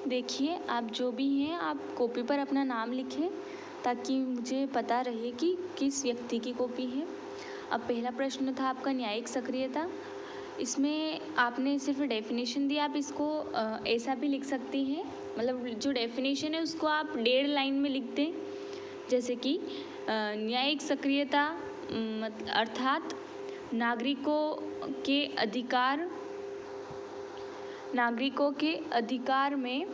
देखिए, आप जो भी हैं आप कॉपी पर अपना नाम लिखें ताकि मुझे पता रहे कि किस व्यक्ति की कॉपी है। अब पहला प्रश्न था आपका न्यायिक सक्रियता। इसमें आपने सिर्फ डेफिनेशन दी, आप इसको ऐसा भी लिख सकती हैं, मतलब जो डेफिनेशन है उसको आप 1.5 लाइन में लिख दें। जैसे कि न्यायिक सक्रियता अर्थात नागरिकों के अधिकार में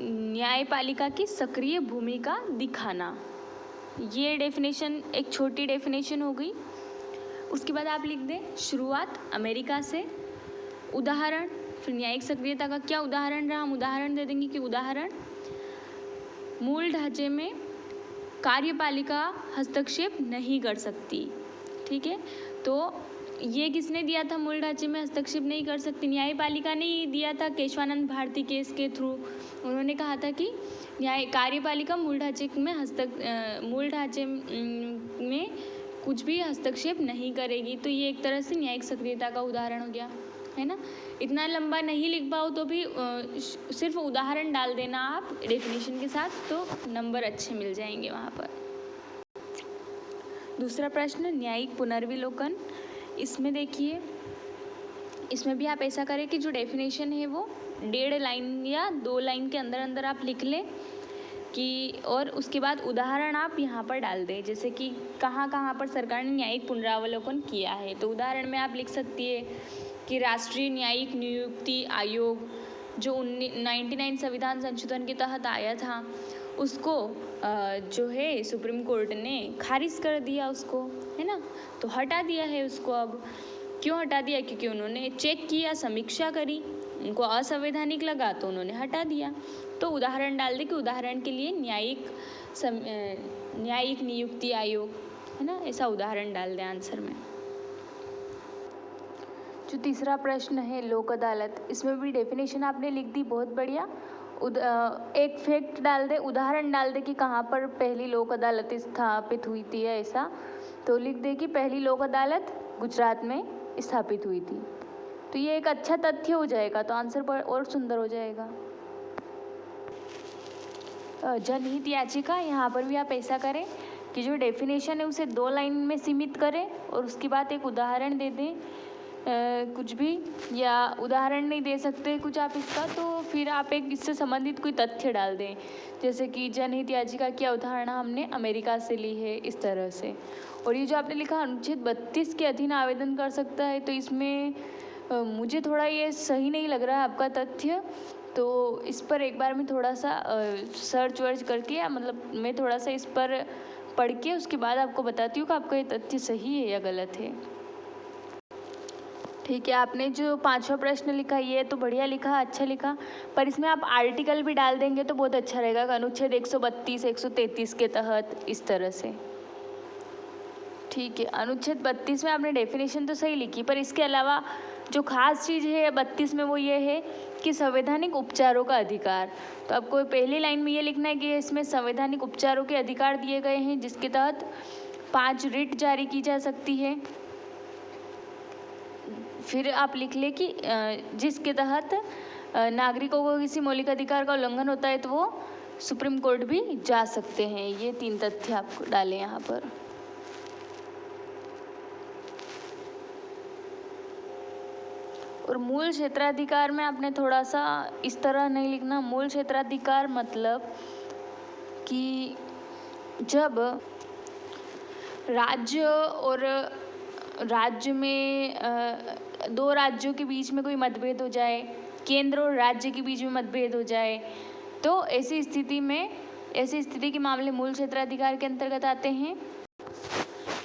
न्यायपालिका की सक्रिय भूमिका दिखाना। ये डेफिनेशन एक छोटी डेफिनेशन हो गई। उसके बाद आप लिख दें शुरुआत अमेरिका से, उदाहरण, फिर न्यायिक सक्रियता का क्या उदाहरण रहा, हम उदाहरण दे देंगे कि उदाहरण मूल ढांचे में कार्यपालिका हस्तक्षेप नहीं कर सकती। ठीक है, तो ये किसने दिया था, मूल ढांचे में हस्तक्षेप नहीं कर सकती, न्यायपालिका ने ही दिया था केशवानंद भारती केस के थ्रू। उन्होंने कहा था कि कार्यपालिका मूल ढांचे में कुछ भी हस्तक्षेप नहीं करेगी। तो ये एक तरह से न्यायिक सक्रियता का उदाहरण हो गया, है ना। इतना लंबा नहीं लिख पाओ तो भी सिर्फ उदाहरण डाल देना आप डेफिनेशन के साथ, तो नंबर अच्छे मिल जाएंगे वहाँ पर। दूसरा प्रश्न न्यायिक पुनर्विलोकन। इसमें देखिए, इसमें भी आप ऐसा करें कि जो डेफिनेशन है वो 1.5 लाइन या 2 लाइन के अंदर अंदर आप लिख लें कि, और उसके बाद उदाहरण आप यहाँ पर डाल दें। जैसे कि कहाँ कहाँ पर सरकार ने न्यायिक पुनरावलोकन किया है। तो उदाहरण में आप लिख सकती है कि राष्ट्रीय न्यायिक नियुक्ति आयोग जो 99 संविधान संशोधन के तहत आया था, उसको जो है सुप्रीम कोर्ट ने खारिज कर दिया उसको, है ना। तो हटा दिया है उसको। अब क्यों हटा दिया, क्योंकि उन्होंने चेक किया, समीक्षा करी, उनको असंवैधानिक लगा तो उन्होंने हटा दिया। तो उदाहरण डाल दे कि उदाहरण के लिए न्यायिक नियुक्ति आयोग, है ना, ऐसा उदाहरण डाल दें आंसर में। जो तीसरा प्रश्न है लोक अदालत, इसमें भी डेफिनेशन आपने लिख दी, बहुत बढ़िया। एक फैक्ट डाल दे, उदाहरण डाल दे कि कहाँ पर पहली लोक अदालत स्थापित हुई थी, ऐसा। तो लिख दे कि पहली लोक अदालत गुजरात में स्थापित हुई थी। तो ये एक अच्छा तथ्य हो जाएगा, तो आंसर पर और सुंदर हो जाएगा। जनहित याचिका, यहाँ पर भी आप ऐसा करें कि जो डेफिनेशन है उसे 2 लाइन में सीमित करें और उसके बाद एक उदाहरण दे दें, कुछ भी, या उदाहरण नहीं दे सकते कुछ आप इसका, तो फिर आप एक इससे संबंधित कोई तथ्य डाल दें। जैसे कि जनहित याचिका की अवधारणा हमने अमेरिका से ली है, इस तरह से। और ये जो आपने लिखा अनुच्छेद 32 के अधीन आवेदन कर सकता है, तो इसमें मुझे थोड़ा ये सही नहीं लग रहा है आपका तथ्य। तो इस पर एक बार मैं थोड़ा सा सर्च वर्च करके, या मतलब मैं थोड़ा सा इस पर पढ़ के उसके बाद आपको बताती हूँ कि आपका ये तथ्य सही है या गलत है। ठीक है, आपने जो 5वां प्रश्न लिखा ये तो बढ़िया लिखा, अच्छा लिखा, पर इसमें आप आर्टिकल भी डाल देंगे तो बहुत अच्छा रहेगा। अनुच्छेद 132, 133 के तहत, इस तरह से। ठीक है, अनुच्छेद 32 में आपने डेफिनेशन तो सही लिखी, पर इसके अलावा जो खास चीज़ है 32 में वो ये है कि संवैधानिक उपचारों का अधिकार। तो आपको पहली लाइन में ये लिखना है कि इसमें संवैधानिक उपचारों के अधिकार दिए गए हैं, जिसके तहत 5 रिट जारी की जा सकती है। फिर आप लिख ले कि जिसके तहत नागरिकों को किसी मौलिक अधिकार का उल्लंघन होता है तो वो सुप्रीम कोर्ट भी जा सकते हैं। ये 3 तथ्य आप डालें यहाँ पर। और मूल क्षेत्राधिकार में आपने थोड़ा सा इस तरह नहीं लिखना। मूल क्षेत्राधिकार मतलब कि जब राज्य और राज्य में 2 राज्यों के बीच में कोई मतभेद हो जाए, केंद्र और राज्य के बीच में मतभेद हो जाए, तो ऐसी स्थिति के मामले मूल क्षेत्राधिकार के अंतर्गत आते हैं।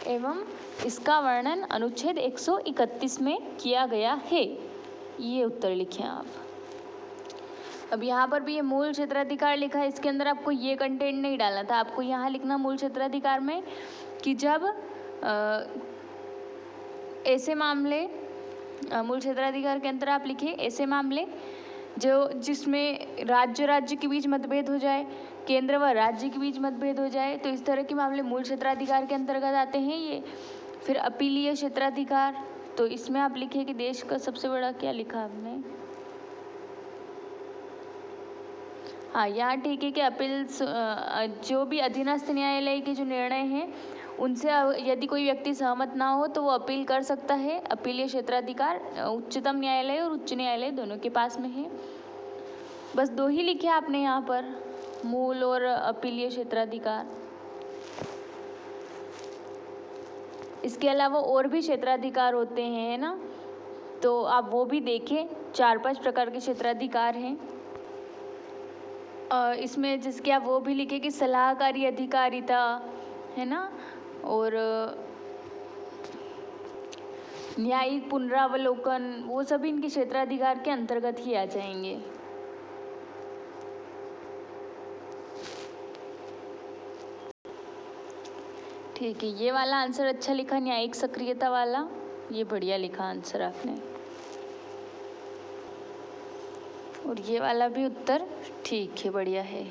एवं इसका वर्णन अनुच्छेद 131 में किया गया है। ये उत्तर लिखें आप। अब यहाँ पर भी ये मूल क्षेत्राधिकार लिखा है, इसके अंदर आपको ये कंटेंट नहीं डालना था। आपको यहाँ लिखना मूल क्षेत्राधिकार में कि जब ऐसे मामले, मूल क्षेत्राधिकार के अंदर आप लिखे ऐसे मामले जिसमें राज्य के बीच मतभेद हो जाए, केंद्र व राज्य के बीच मतभेद हो जाए, तो इस तरह के मामले मूल क्षेत्राधिकार के अंतर्गत आते हैं ये। फिर अपीलीय क्षेत्राधिकार, तो इसमें आप लिखे कि देश का सबसे बड़ा, क्या लिखा आपने, हाँ, यहाँ ठीक है कि अपील जो भी अधीनस्थ न्यायालय के जो निर्णय हैं उनसे यदि कोई व्यक्ति सहमत ना हो तो वो अपील कर सकता है। अपीलीय क्षेत्राधिकार उच्चतम न्यायालय और उच्च न्यायालय दोनों के पास में है। बस 2 ही लिखे आपने यहाँ पर, मूल और अपीलीय क्षेत्राधिकार। इसके अलावा और भी क्षेत्राधिकार होते हैं, है ना, तो आप वो भी देखें। 4-5 प्रकार के क्षेत्राधिकार हैं। इसमें जिसके आप वो भी लिखे कि सलाहकारी अधिकारिता, है ना, और न्यायिक पुनरावलोकन, वो सभी इनके क्षेत्राधिकार के अंतर्गत ही आ जाएंगे। ठीक है, ये वाला आंसर अच्छा लिखा, न्यायिक सक्रियता वाला, ये बढ़िया लिखा आंसर आपने। और ये वाला भी उत्तर ठीक है, बढ़िया है।